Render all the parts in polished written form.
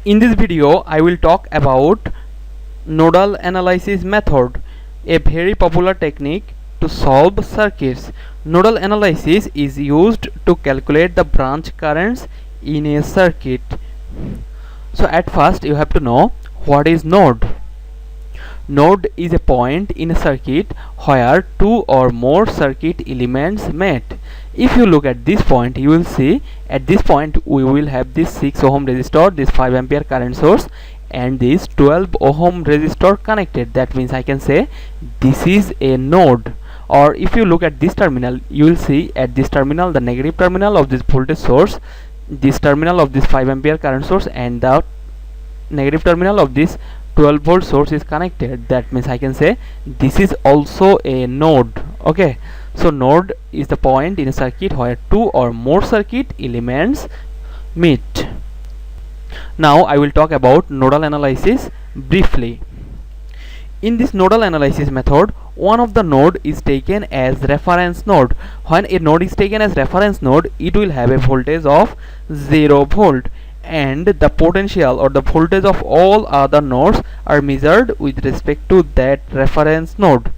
In this video, I will talk about nodal analysis method, a very popular technique to solve circuits. Nodal analysis is used to calculate the branch currents in a circuit. So at first you have to know what is node. Node is a point in a circuit where two or more circuit elements meet. If you look at this point, you will see at this point we will have this 6 ohm resistor, this 5 ampere current source, and this 12 ohm resistor connected. That means I can say this is a node. Or if you look at this terminal, you will see at this terminal the negative terminal of this voltage source, this terminal of this 5 ampere current source, and the negative terminal of this 12 volt source is connected. That means I can say this is also a node. Okay, so node is the point in a circuit where two or more circuit elements meet. Now I will talk about nodal analysis briefly. In this nodal analysis method, one of the node is taken as reference node. When a node is taken as reference node, it will have a voltage of 0 volt, and the potential or the voltage of all other nodes are measured with respect to that reference node,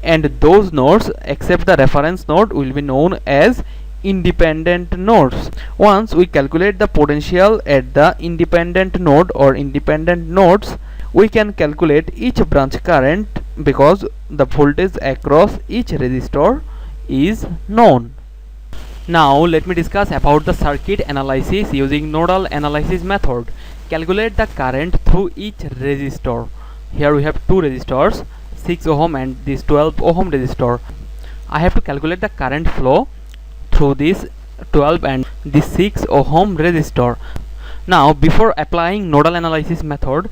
and those nodes except the reference node will be known as independent nodes. Once we calculate the potential at the independent node or independent nodes, we can calculate each branch current because the voltage across each resistor is known. Now let me discuss about the circuit analysis using nodal analysis method. Calculate the current through each resistor. Here we have two resistors, 6 ohm and this 12 ohm resistor. I have to calculate the current flow through this 12 and this 6 ohm resistor. Now before applying nodal analysis method,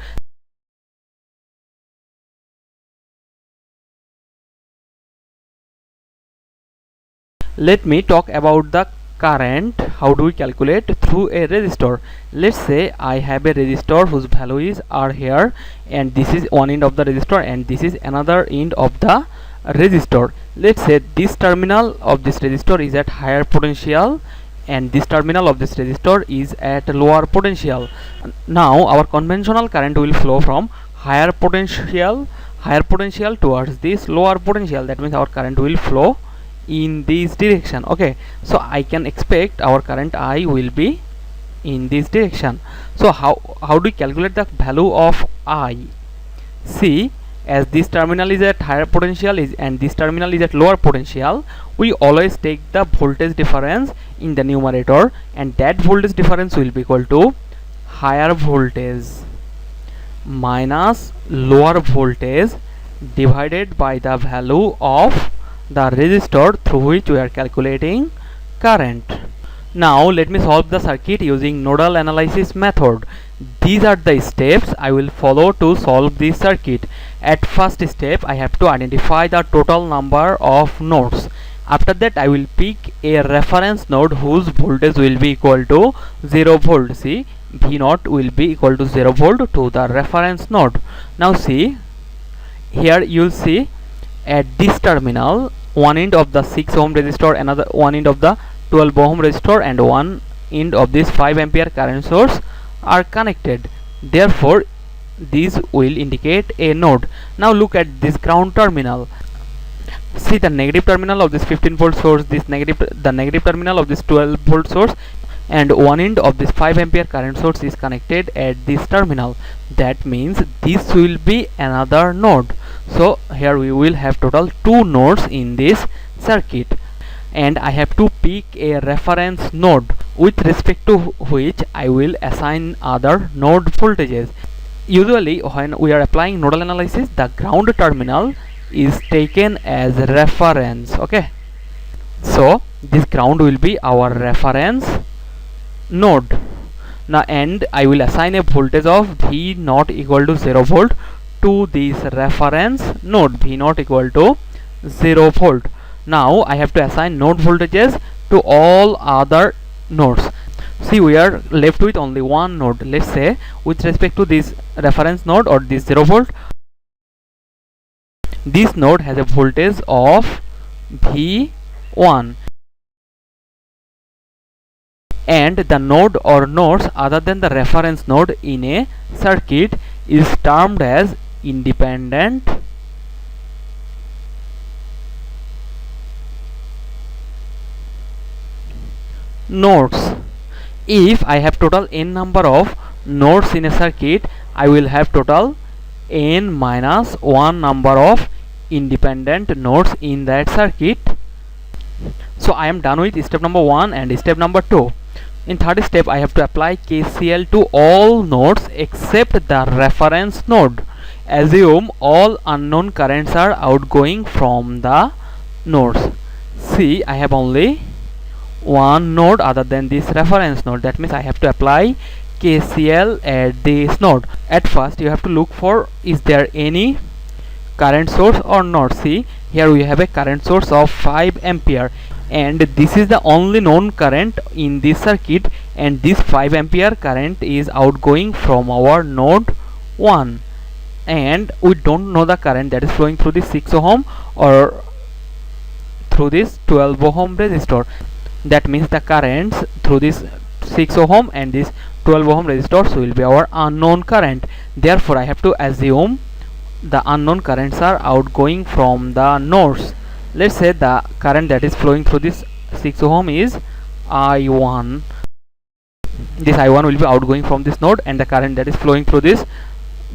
let me talk about the current. How do we calculate through a resistor? Let's say I have a resistor whose value is R here, and this is one end of the resistor and this is another end of the resistor. Let's say this terminal of this resistor is at higher potential and this terminal of this resistor is at lower potential. Now our conventional current will flow from higher potential towards this lower potential. That means our current will flow in this direction. Okay, so I can expect our current I will be in this direction. So how do we calculate the value of I? See, as this terminal is at higher potential and this terminal is at lower potential, we always take the voltage difference in the numerator, and that voltage difference will be equal to higher voltage minus lower voltage divided by the value of the resistor through which we are calculating current. Now let me solve the circuit using nodal analysis method. These are the steps I will follow to solve this circuit. At first step, I have to identify the total number of nodes. After that, I will pick a reference node whose voltage will be equal to 0 volt. See, V0 will be equal to 0 volt to the reference node. Now see, here you will see at this terminal, one end of the 6 ohm resistor, another one end of the 12 ohm resistor, and one end of this 5 ampere current source are connected. Therefore these will indicate a node. Now look at this ground terminal. See, the negative terminal of this 15 volt source, the negative terminal of this 12 volt source, and one end of this 5 ampere current source is connected at this terminal. That means this will be another node. So here we will have total two nodes in this circuit, and I have to pick a reference node with respect to which I will assign other node voltages. Usually when we are applying nodal analysis, the ground terminal is taken as reference. Okay, so this ground will be our reference node. Now, and I will assign a voltage of V0 equal to 0 volt to this reference node, V0 equal to 0 volt. Now I have to assign node voltages to all other nodes. See, we are left with only one node. Let's say with respect to this reference node or this 0 volt, this node has a voltage of V1. and the node or nodes other than the reference node in a circuit is termed as independent nodes. If I have total n number of nodes in a circuit, I will have total n minus 1 number of independent nodes in that circuit. So I am done with step number 1 and step number 2. In third step, I have to apply KCL to all nodes except the reference node. Assume all unknown currents are outgoing from the nodes. See, I have only one node other than this reference node. That means I have to apply KCL at this node. At first, you have to look for is there any current source or not. See, here we have a current source of 5 ampere, and this is the only known current in this circuit, and this 5 ampere current is outgoing from our node 1, and we don't know the current that is flowing through this 6 ohm or through this 12 ohm resistor. That means the currents through this 6 ohm and this 12 ohm resistors will be our unknown current. Therefore I have to assume the unknown currents are outgoing from the nodes. Let's say the current that is flowing through this 6 ohm is I1. This I1 will be outgoing from this node, and the current that is flowing through this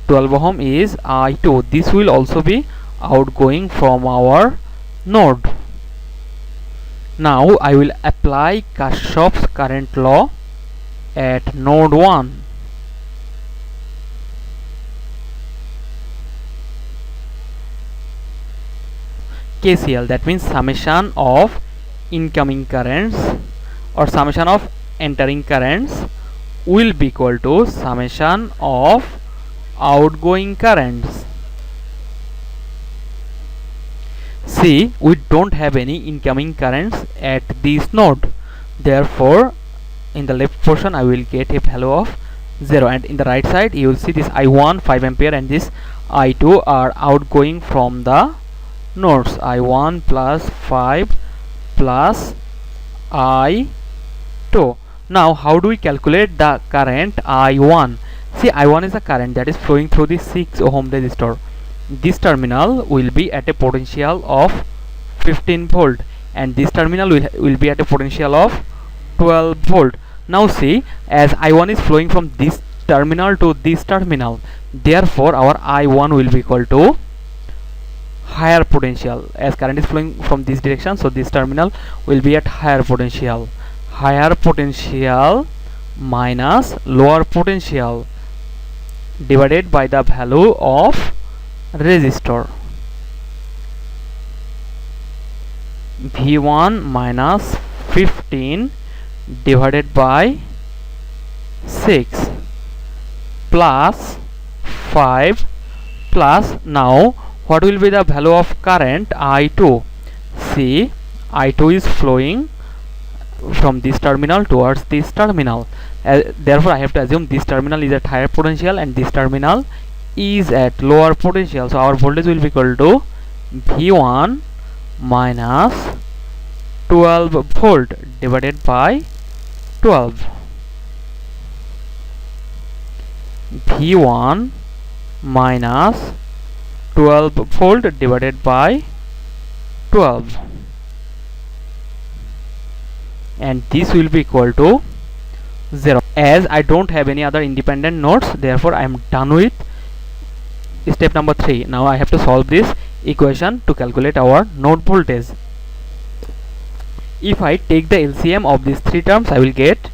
12 ohm is I2. This will also be outgoing from our node. Now I will apply Kirchhoff's current law at node 1. KCL, that means summation of incoming currents or summation of entering currents will be equal to summation of outgoing currents. See, we don't have any incoming currents at this node. Therefore, in the left portion I will get a value of 0, and in the right side you will see this I1 5 ampere and this I2 are outgoing from the nodes. I1 plus 5 plus I2. Now how do we calculate the current I1? See, I1 is the current that is flowing through the 6 ohm resistor. This terminal will be at a potential of 15 volt, and this terminal will be at a potential of 12 volt. Now see, as I1 is flowing from this terminal to this terminal, therefore our I1 will be equal to higher potential. As current is flowing from this direction, so this terminal will be at higher potential. Higher potential minus lower potential divided by the value of resistor. V1 minus 15 divided by 6 plus 5 plus, now what will be the value of current I2? See, I2 is flowing from this terminal towards this terminal. Therefore I have to assume this terminal is at higher potential and this terminal is at lower potential. So our voltage will be equal to V1 minus 12 volt divided by 12. V1 minus 12 volt divided by 12, and this will be equal to 0. As I don't have any other independent nodes, therefore I am done with step number 3. Now I have to solve this equation to calculate our node voltage. If I take the LCM of these three terms, I will get,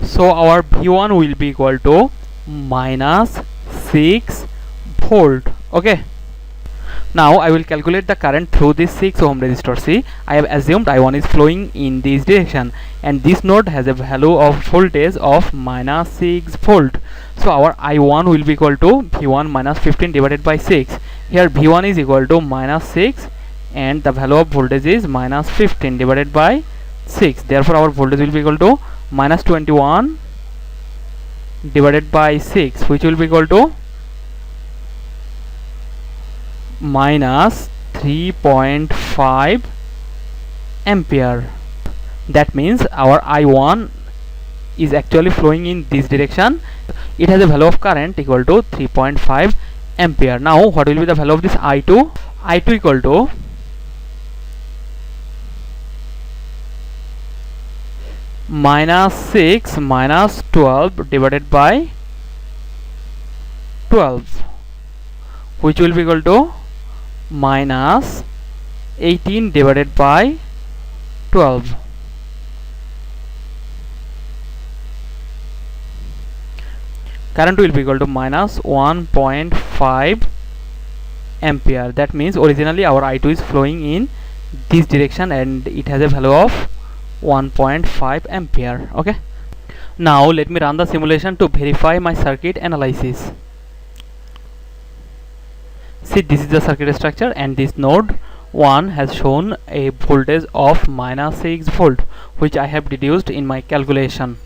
so our V1 will be equal to minus 6 volt. Okay, now I will calculate the current through this 6 ohm resistor. See, I have assumed I1 is flowing in this direction, and this node has a value of voltage of minus 6 volt. So our I1 will be equal to V1 minus 15 divided by 6. Here V1 is equal to minus 6 and the value of voltage is minus 15 divided by 6. Therefore our voltage will be equal to minus 21 divided by 6, which will be equal to minus 3.5 ampere. That means our I1 is actually flowing in this direction. It has a value of current equal to 3.5 ampere. Now what will be the value of this I2? I2 equal to minus 6 minus 12 divided by 12, which will be equal to minus 18 divided by 12. Current will be equal to minus 1.5 ampere. That means originally our I2 is flowing in this direction and it has a value of 1.5 ampere. Okay, now let me run the simulation to verify my circuit analysis. See, this is the circuit structure, and this node 1 has shown a voltage of minus 6 volt, which I have deduced in my calculation.